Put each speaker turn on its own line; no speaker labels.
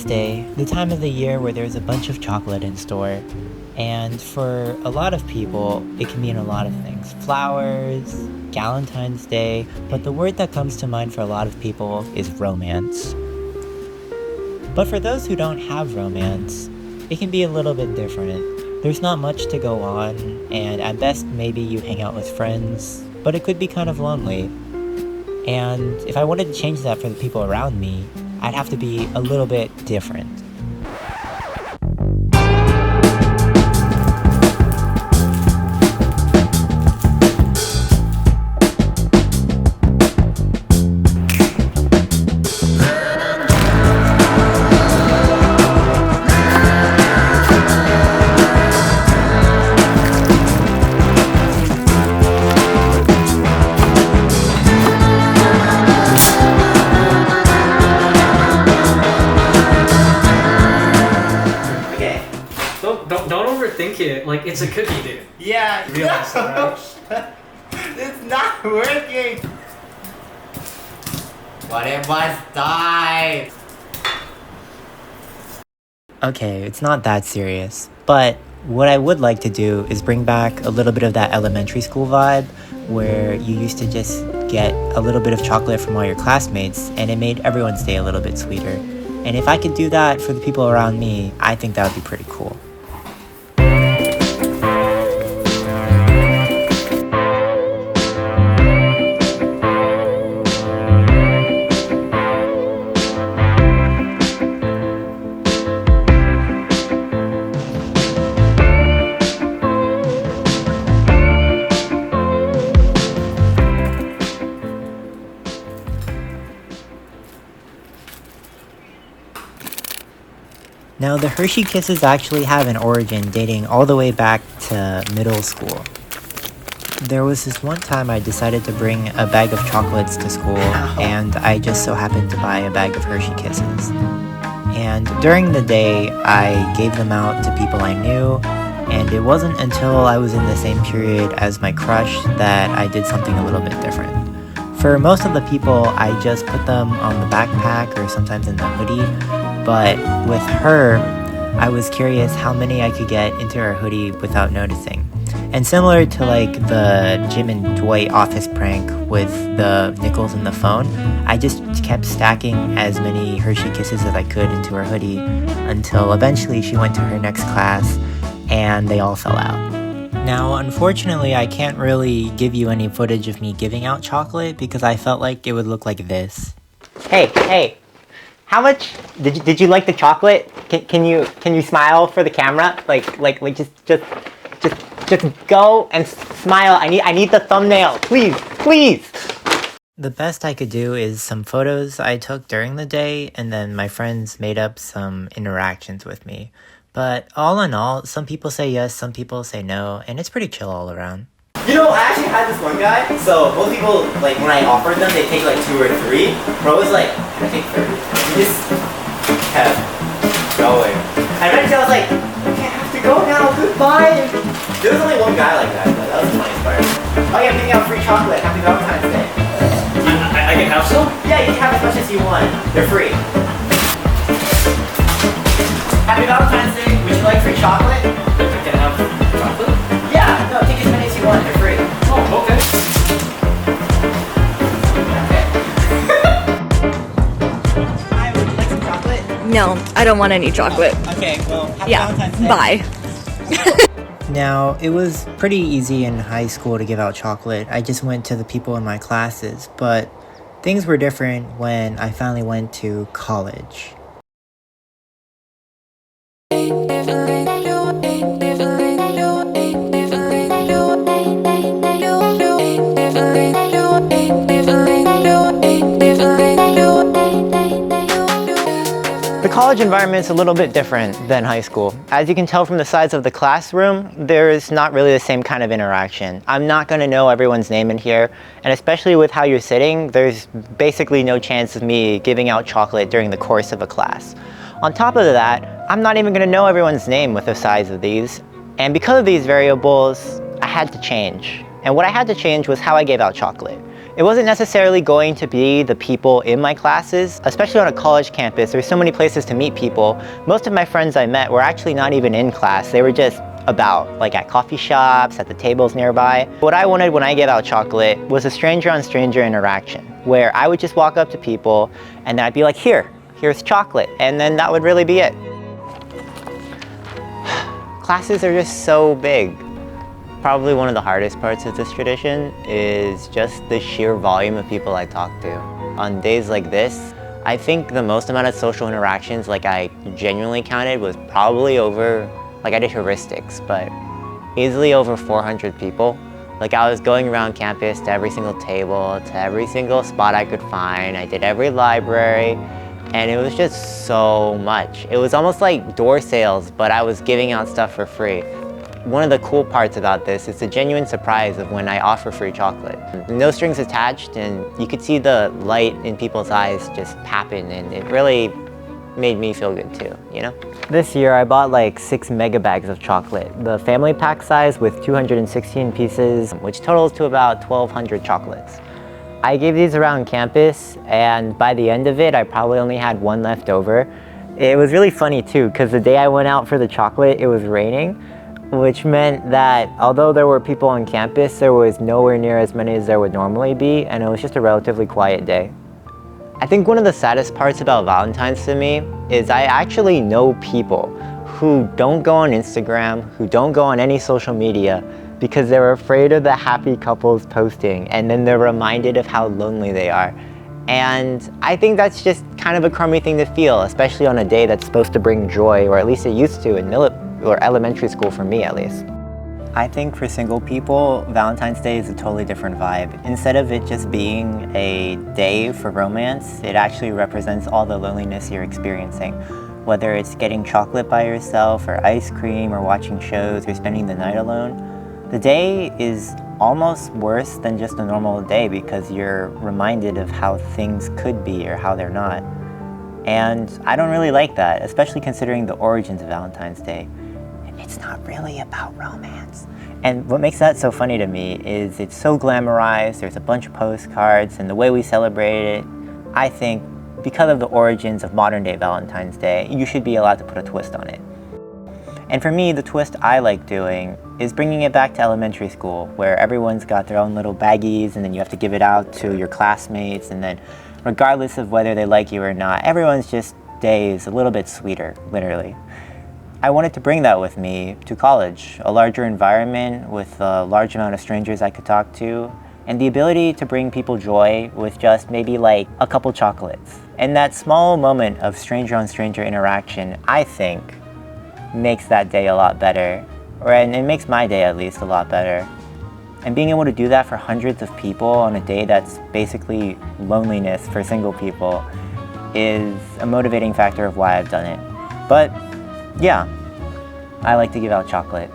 Day, the time of the year where there's a bunch of chocolate in store. And for a lot of people, it can mean a lot of things. Flowers, Valentines Day, but the word that comes to mind for a lot of people is romance. But for those who don't have romance, it can be a little bit different. There's not much to go on, and at best maybe you hang out with friends, but it could be kind of lonely. And if I wanted to change that for the people around me, I'd have to be a little bit different.
Don't overthink it. Like, it's a cookie, dude.
Yeah,
You realize that, right?
It's not working. But it must die.
Okay, it's not that serious, but what I would like to do is bring back a little bit of that elementary school vibe where you used to just get a little bit of chocolate from all your classmates and it made everyone's day a little bit sweeter. And if I could do that for the people around me, I think that would be pretty cool. Now, the Hershey Kisses actually have an origin dating all the way back to middle school. There was this one time I decided to bring a bag of chocolates to school, and I just so happened to buy a bag of Hershey Kisses. And during the day, I gave them out to people I knew, and it wasn't until I was in the same period as my crush that I did something a little bit different. For most of the people, I just put them on the backpack or sometimes in the hoodie. But with her, I was curious how many I could get into her hoodie without noticing. And similar to like the Jim and Dwight office prank with the nickels in the phone, I just kept stacking as many Hershey Kisses as I could into her hoodie until eventually she went to her next class and they all fell out. Now, unfortunately, I can't really give you any footage of me giving out chocolate because I felt like it would look like this. Hey! How much did you like the chocolate? Can you smile for the camera? Like just go and smile. I need the thumbnail. Please. The best I could do is some photos I took during the day, and then my friends made up some interactions with me. But all in all, some people say yes, some people say no, and it's pretty chill all around.
You know, I actually had this one guy, so most people, like, when I offered them, they take, like, 2 or 3. Bro was like, can I take 30? He just kept going. And eventually I was like, okay, I have to go now, goodbye! There was only one guy like that, but that was the funniest part. Oh yeah, I'm giving out free chocolate, happy Valentine's Day.
I can have some?
Yeah, you can have as much as you want. They're free. Happy Valentine's Day, would you like free chocolate?
I can have chocolate?
Yeah, no, take as many as you want, they're free.
Oh, okay.
Hi, would you like some chocolate?
No, I don't want any chocolate.
Okay, well, happy
Yeah,
Valentine's Day.
bye.
Now, it was pretty easy in high school to give out chocolate. I just went to the people in my classes, but things were different when I finally went to college. The college environment's a little bit different than high school. As you can tell from the size of the classroom, there's not really the same kind of interaction. I'm not going to know everyone's name in here, and especially with how you're sitting, there's basically no chance of me giving out chocolate during the course of a class. On top of that, I'm not even going to know everyone's name with the size of these, and because of these variables, I had to change. And what I had to change was how I gave out chocolate. It wasn't necessarily going to be the people in my classes, especially on a college campus. There's so many places to meet people. Most of my friends I met were actually not even in class. They were just about, like at coffee shops, at the tables nearby. What I wanted when I gave out chocolate was a stranger on stranger interaction, where I would just walk up to people and then I'd be like, here's chocolate, and then that would really be it. Classes are just so big. Probably one of the hardest parts of this tradition is just the sheer volume of people I talk to. On days like this, I think the most amount of social interactions like I genuinely counted was probably over, like I did heuristics, but easily over 400 people. Like I was going around campus to every single table, to every single spot I could find. I did every library, and it was just so much. It was almost like door sales, but I was giving out stuff for free. One of the cool parts about this is the genuine surprise of when I offer free chocolate. No strings attached, and you could see the light in people's eyes just happen, and it really made me feel good too, you know? This year I bought like 6 mega bags of chocolate, the family pack size with 216 pieces, which totals to about 1,200 chocolates. I gave these around campus, and by the end of it, I probably only had one left over. It was really funny too, because the day I went out for the chocolate, it was raining, which meant that although there were people on campus, there was nowhere near as many as there would normally be, and it was just a relatively quiet day. I think one of the saddest parts about Valentine's to me is I actually know people who don't go on Instagram, who don't go on any social media because they're afraid of the happy couples posting, and then they're reminded of how lonely they are. And I think that's just kind of a crummy thing to feel, especially on a day that's supposed to bring joy, or at least it used to in elementary school for me at least. I think for single people, Valentine's Day is a totally different vibe. Instead of it just being a day for romance, it actually represents all the loneliness you're experiencing. Whether it's getting chocolate by yourself, or ice cream, or watching shows, or spending the night alone, the day is almost worse than just a normal day because you're reminded of how things could be or how they're not. And I don't really like that, especially considering the origins of Valentine's Day. It's not really about romance. And what makes that so funny to me is it's so glamorized, there's a bunch of postcards, and the way we celebrate it, I think, because of the origins of modern day Valentine's Day, you should be allowed to put a twist on it. And for me, the twist I like doing is bringing it back to elementary school, where everyone's got their own little baggies, and then you have to give it out to your classmates, and then regardless of whether they like you or not, everyone's just day is a little bit sweeter, literally. I wanted to bring that with me to college, a larger environment with a large amount of strangers I could talk to, and the ability to bring people joy with just maybe like a couple chocolates. And that small moment of stranger on stranger interaction, I think, makes that day a lot better, and it makes my day at least a lot better. And being able to do that for hundreds of people on a day that's basically loneliness for single people is a motivating factor of why I've done it. But yeah, I like to give out chocolate.